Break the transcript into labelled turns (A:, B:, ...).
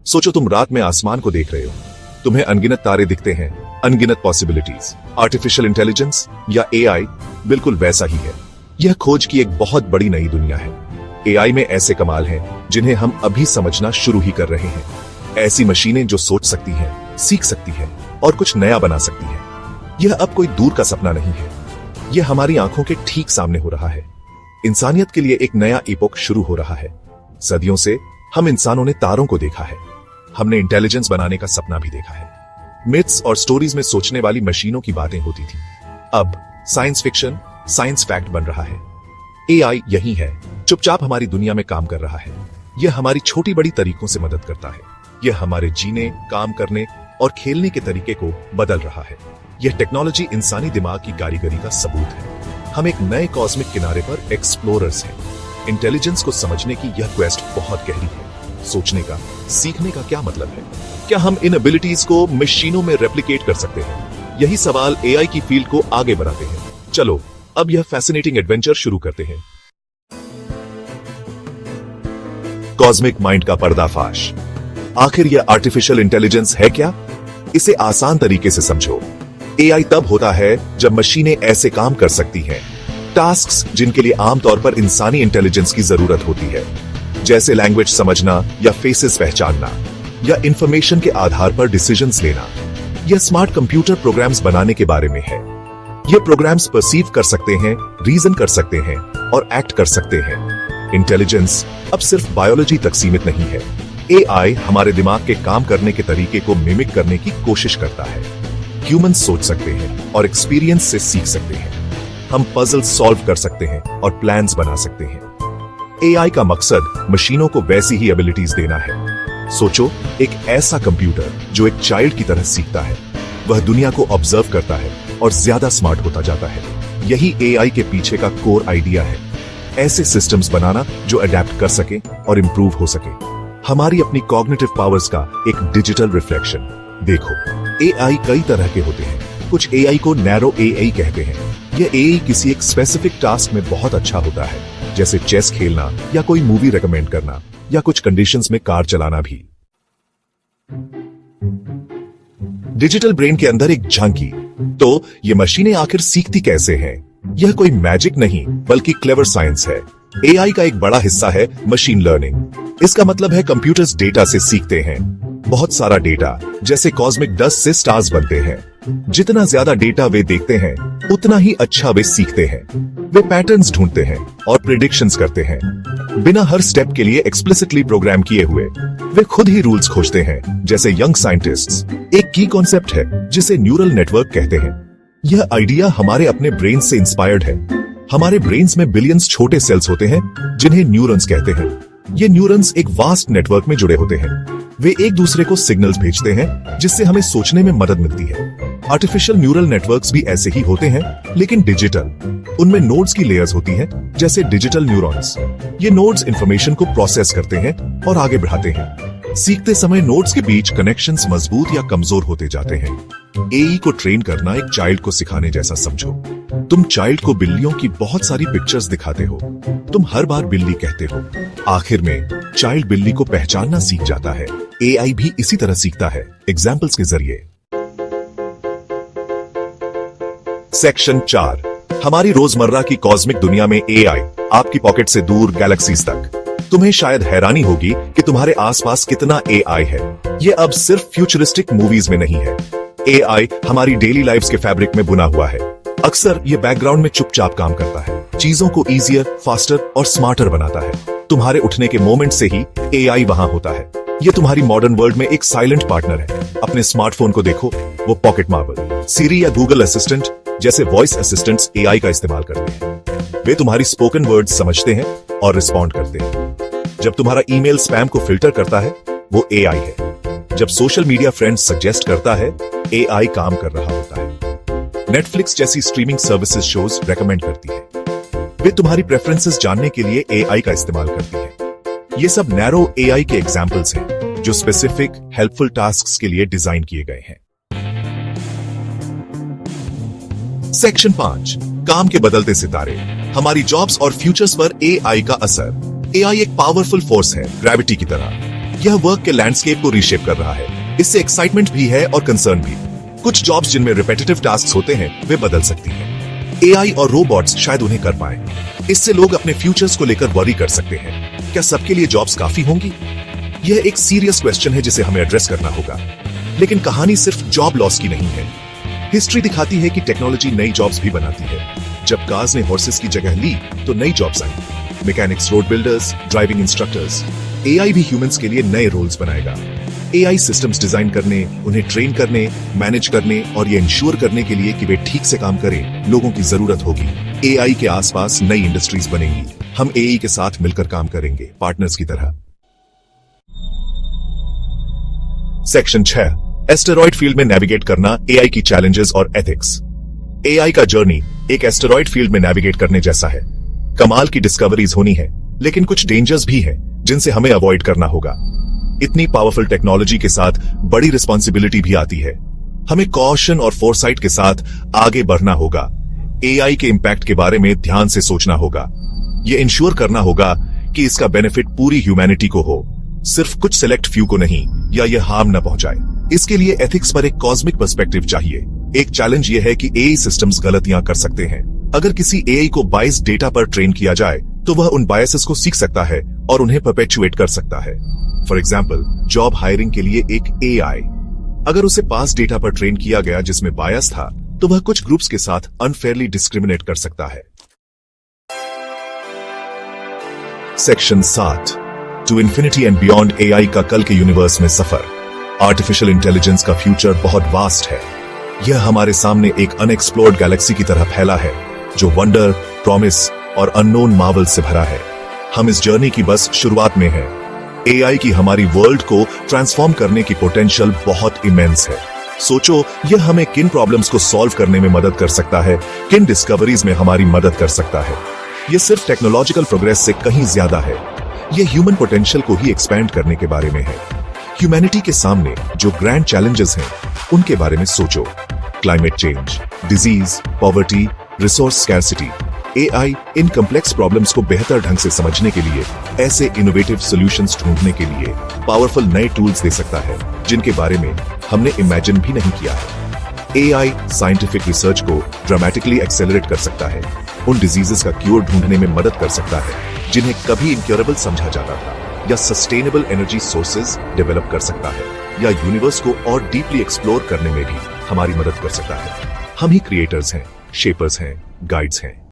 A: सोचो तुम रात में आसमान को देख रहे हो, तुम्हें अनगिनत तारे दिखते हैं, अनगिनत पॉसिबिलिटीज। आर्टिफिशियल इंटेलिजेंस या एआई बिल्कुल वैसा ही है। यह खोज की एक बहुत बड़ी नई दुनिया है। एआई में ऐसे कमाल हैं जिन्हें हम अभी समझना शुरू ही कर रहे हैं। ऐसी मशीनें जो सोच सकती हैं, सीख सकती हैं और कुछ नया बना सकती हैं। यह अब कोई दूर का सपना नहीं है, यह हमारी आंखों के ठीक सामने हो रहा है। इंसानियत के लिए एक नया इपोक शुरू हो रहा है। सदियों से हम इंसानों ने तारों को देखा है, हमने इंटेलिजेंस बनाने का सपना भी देखा है। मिथ्स और स्टोरीज में सोचने वाली मशीनों की बातें होती थी। अब साइंस फिक्शन साइंस फैक्ट बन रहा है। एआई यही है, चुपचाप हमारी दुनिया में काम कर रहा है। यह हमारी छोटी बड़ी तरीकों से मदद करता है। यह हमारे जीने, काम करने और खेलने के तरीके को बदल रहा है। यह टेक्नोलॉजी इंसानी दिमाग की कारीगरी का सबूत है। हम एक नए कॉस्मिक किनारे पर एक्सप्लोरर्स हैं। इंटेलिजेंस को समझने की यह क्वेस्ट बहुत गहरी है। सोचने का, सीखने का क्या मतलब है? क्या हम इन एबिलिटीज को मशीनों में रेप्लिकेट कर सकते हैं? यही सवाल एआई की फील्ड को आगे बढ़ाते हैं। चलो अब यह फैसिनेटिंग एडवेंचर शुरू करते हैं। कॉस्मिक माइंड का पर्दाफाश। आखिर यह आर्टिफिशियल इंटेलिजेंस है क्या? इसे आसान तरीके से समझो। एआई तब होता है जब मशीनें ऐसे काम कर सकती हैं, टास्क्स जिनके लिए आमतौर पर इंसानी इंटेलिजेंस की जरूरत होती है, जैसे लैंग्वेज समझना या फेसेस पहचानना या इंफॉर्मेशन के आधार पर डिसीजंस लेना। यह स्मार्ट कंप्यूटर प्रोग्राम्स बनाने के बारे में है। ये प्रोग्राम्स परसीव कर सकते हैं, रीजन कर सकते हैं और एक्ट कर सकते हैं। इंटेलिजेंस अब सिर्फ बायोलॉजी तक सीमित नहीं है। एआई हमारे दिमाग के काम करने के तरीके को मिमिक करने की कोशिश करता है। ह्यूमंस सोच सकते हैं और एक्सपीरियंस से सीख सकते हैं। हम पजल सॉल्व कर सकते हैं और प्लान्स बना सकते हैं। एआई का मकसद मशीनों को वैसी ही एबिलिटीज देना है। सोचो, एक ऐसा कंप्यूटर जो एक चाइल्ड की तरह सीखता है, वह दुनिया को ऑब्जर्व करता है और ज्यादा स्मार्ट होता जाता है। यही एआई के पीछे का कोर आइडिया है। ऐसे सिस्टम्स बनाना जो अडेप्ट कर सके और इंप्रूव हो सके। हमारी अपनी कॉग्निटिव पावर्स का एक डिजिटल रिफ्लेक्शन। देखो, एआई कई तरह के होते हैं। कुछ एआई को नैरो एआई कहते हैं। यह एआई किसी एक स्पेसिफिक टास्क में बहुत अच्छा होता है, जैसे चेस खेलना या कोई मूवी रेकमेंड करना या कुछ कंडीशंस में कार चलाना भी। डिजिटल ब्रेन के अंदर एक झांकी। तो ये मशीनें आखिर सीखती कैसे हैं? यह कोई मैजिक नहीं बल्कि क्लेवर साइंस है। एआई का एक बड़ा हिस्सा है मशीन लर्निंग। इसका मतलब है कंप्यूटर्स डेटा से सीखते हैं। बहुत सारा डेटा, जैसे कॉस्मिक डस्ट से स्टार्स बनते हैं। जितना ज्यादा डेटा वे देखते हैं, उतना ही अच्छा वे सीखते हैं। वे पैटर्न्स ढूंढते हैं और प्रिडिक्शंस करते हैं, बिना हर स्टेप के लिए एक्सप्लिसिटली प्रोग्राम किए हुए। वे खुद ही रूल्स खोजते हैं, जैसे यंग साइंटिस्ट्स। एक की कॉन्सेप्ट है जिसे न्यूरल नेटवर्क कहते हैं। यह आइडिया हमारे अपने ब्रेन से इंस्पायर्ड है। हमारे ब्रेन्स में बिलियंस छोटे सेल्स होते हैं जिन्हें न्यूरॉन्स कहते हैं। ये न्यूरॉन्स एक वास्ट नेटवर्क में जुड़े होते हैं। वे एक दूसरे को सिग्नल्स भेजते हैं जिससे हमें सोचने में मदद मिलती है। आर्टिफिशियल न्यूरल नेटवर्क्स भी ऐसे ही होते हैं, लेकिन डिजिटल। उनमें नोड्स की लेयर्स होती हैं, जैसे डिजिटल न्यूरॉन्स। ये नोड्स इंफॉर्मेशन को प्रोसेस करते हैं और आगे बढ़ाते हैं। सीखते समय नोड्स के बीच कनेक्शंस मजबूत या कमजोर होते जाते हैं। एआई को ट्रेन करना एक चाइल्ड को सिखाने जैसा समझो। तुम चाइल्ड को बिल्लियों की बहुत सारी पिक्चर्स दिखाते हो। तुम हर बार बिल्ली कहते हो। आखिर में चाइल्ड बिल्ली को पहचानना सीख जाता है। एआई भी इसी तरह सीखता है, एग्जाम्पल्स के जरिए। सेक्शन 4, हमारी रोजमर्रा की कॉस्मिक दुनिया में एआई, आपकी पॉकेट से दूर गैलेक्सीज तक। तुम्हें शायद हैरानी होगी कि तुम्हारे आसपास कितना एआई है। ये अब सिर्फ फ्यूचरिस्टिक मूवीज में नहीं है। एआई हमारी डेली लाइफ्स के फैब्रिक में बुना हुआ है। अक्सर ये बैकग्राउंड में चुपचाप काम करता है, चीजों को इजियर, फास्टर और स्मार्टर बनाता है। तुम्हारे उठने के मोमेंट से ही एआई वहां होता है। ये तुम्हारी मॉडर्न वर्ल्ड में एक साइलेंट पार्टनर है। अपने स्मार्टफोन को देखो, वो पॉकेट मार्बल। सीरी या गूगल असिस्टेंट जैसे वॉइस असिस्टेंट्स एआई का इस्तेमाल करते हैं। वे तुम्हारी स्पोकन वर्ड्स समझते हैं और रिस्पॉन्ड करते हैं। जब तुम्हारा ईमेल स्पैम को फिल्टर करता है, वो एआई है। जब सोशल मीडिया फ्रेंड्स सजेस्ट करता है, एआई काम कर रहा होता है। नेटफ्लिक्स जैसी स्ट्रीमिंग सर्विसेज शोज रेकमेंड करती है। वे तुम्हारी प्रेफरेंसेस जानने के लिए एआई का इस्तेमाल करती है। ये सब नैरो एआई के एग्जाम्पल्स हैं, जो स्पेसिफिक हेल्पफुल टास्क्स के लिए डिजाइन किए गए हैं। सेक्शन 5, काम के बदलते सितारे, हमारी जॉब्स और फ्यूचर्स पर एआई का असर। एआई एक पावरफुल फोर्स है, ग्रेविटी की तरह। यह वर्क के लैंडस्केप को रीशेप कर रहा है। इससे एक्साइटमेंट भी है और कंसर्न भी। कुछ जॉब्स जिनमें रिपीटेटिव टास्क होते हैं वे बदल सकती हैं। एआई और रोबोट्स शायद उन्हें कर पाए। इससे लोग अपने फ्यूचर्स को लेकर वरी कर सकते हैं। क्या सबके लिए जॉब्स काफी होंगी? यह एक सीरियस क्वेश्चन है जिसे हमें एड्रेस करना होगा। लेकिन कहानी सिर्फ जॉब लॉस की नहीं है। हिस्ट्री दिखाती है कि टेक्नोलॉजी नई जॉब्स भी बनाती है। जब कार्स ने हॉर्सेस की जगह ली तो नई जॉब्स आई। Mechanics, road builders, driving instructors. AI भी ह्यूमंस के लिए नए रोल्स बनाएगा। एआई सिस्टम्स डिजाइन करने, उन्हें ट्रेन करने, मैनेज करने और ये इंश्योर करने के लिए कि वे ठीक से काम करें, लोगों की जरूरत होगी। एआई के आसपास नई इंडस्ट्रीज बनेंगी। हम एआई के साथ मिलकर काम करेंगे, पार्टनर्स की तरह। सेक्शन 6, एस्टेरॉयड फील्ड में नेविगेट करना, एआई की चैलेंजेस और एथिक्स। एआई का जर्नी एक एस्टेरॉयड फील्ड में नेविगेट करने जैसा है। कमाल की डिस्कवरीज होनी है, लेकिन कुछ डेंजर्स भी हैं जिनसे हमें अवॉइड करना होगा। इतनी पावरफुल टेक्नोलॉजी के साथ बड़ी रिस्पॉन्सिबिलिटी भी आती है। हमें कॉशन और फोरसाइट के साथ आगे बढ़ना होगा। एआई के इंपैक्ट के बारे में ध्यान से सोचना होगा। यह इंश्योर करना होगा कि इसका बेनिफिट पूरी ह्यूमैनिटी को हो, सिर्फ कुछ सिलेक्ट फ्यू को नहीं, या यह हार्म न पहुंचाए। इसके लिए एथिक्स पर एक कॉस्मिक पर्सपेक्टिव चाहिए। एक चैलेंज यह है कि एआई सिस्टम्स गलतियां कर सकते हैं। अगर किसी एआई को बायस्ड डेटा पर ट्रेन किया जाए तो वह उन बायसेस को सीख सकता है और उन्हें परपेचुएट कर सकता है। फॉर एग्जाम्पल, जॉब हायरिंग के लिए एक एआई अगर उसे पास डेटा पर ट्रेन किया गया जिसमें बायस था, तो वह कुछ ग्रुप्स के साथ अनफेयरली डिस्क्रिमिनेट कर सकता है। Section 7, to infinity and beyond, AI का कल के यूनिवर्स में सफर। आर्टिफिशियल इंटेलिजेंस का फ्यूचर बहुत वास्ट है। यह हमारे सामने एक अनएक्सप्लोर्ड गैलेक्सी की तरह फैला है, जो वंडर, प्रॉमिस और अननोन मार्वल से भरा है। हम इस जर्नी की बस शुरुआत में हैं। एआई की हमारी वर्ल्ड को ट्रांसफॉर्म करने की पोटेंशियल बहुत इमेंस है। सोचो, यह हमें किन प्रॉब्लम्स को सॉल्व करने में मदद कर सकता है, किन डिस्कवरीज में हमारी मदद कर सकता है। यह सिर्फ टेक्नोलॉजिकल प्रोग्रेस से कहीं ज्यादा है। यह ह्यूमन पोटेंशियल को ही एक्सपैंड करने के बारे में है। ह्यूमैनिटी के सामने जो ग्रैंड चैलेंजेस हैं, उनके बारे में सोचो। Climate change, disease, poverty, resource scarcity. AI इन कॉम्प्लेक्स प्रॉब्लम्स को बेहतर ढंग से समझने के लिए, ऐसे इनोवेटिव सॉल्यूशंस ढूंढने के लिए पावरफुल नए टूल्स दे सकता है जिनके बारे में हमने इमेजिन भी नहीं किया है। एआई साइंटिफिक रिसर्च को ड्रामेटिकली एक्सेलरेट कर सकता है, उन डिजीजेस का क्योर ढूंढने में मदद कर सकता है जिन्हें कभी इनक्योरेबल समझा जाता था, या सस्टेनेबल एनर्जी सोर्सेज डेवलप कर सकता है, या यूनिवर्स को और डीपली एक्सप्लोर करने में भी हमारी मदद कर सकता है। हम ही क्रिएटर्स हैं, शेपर्स हैं, गाइड्स हैं।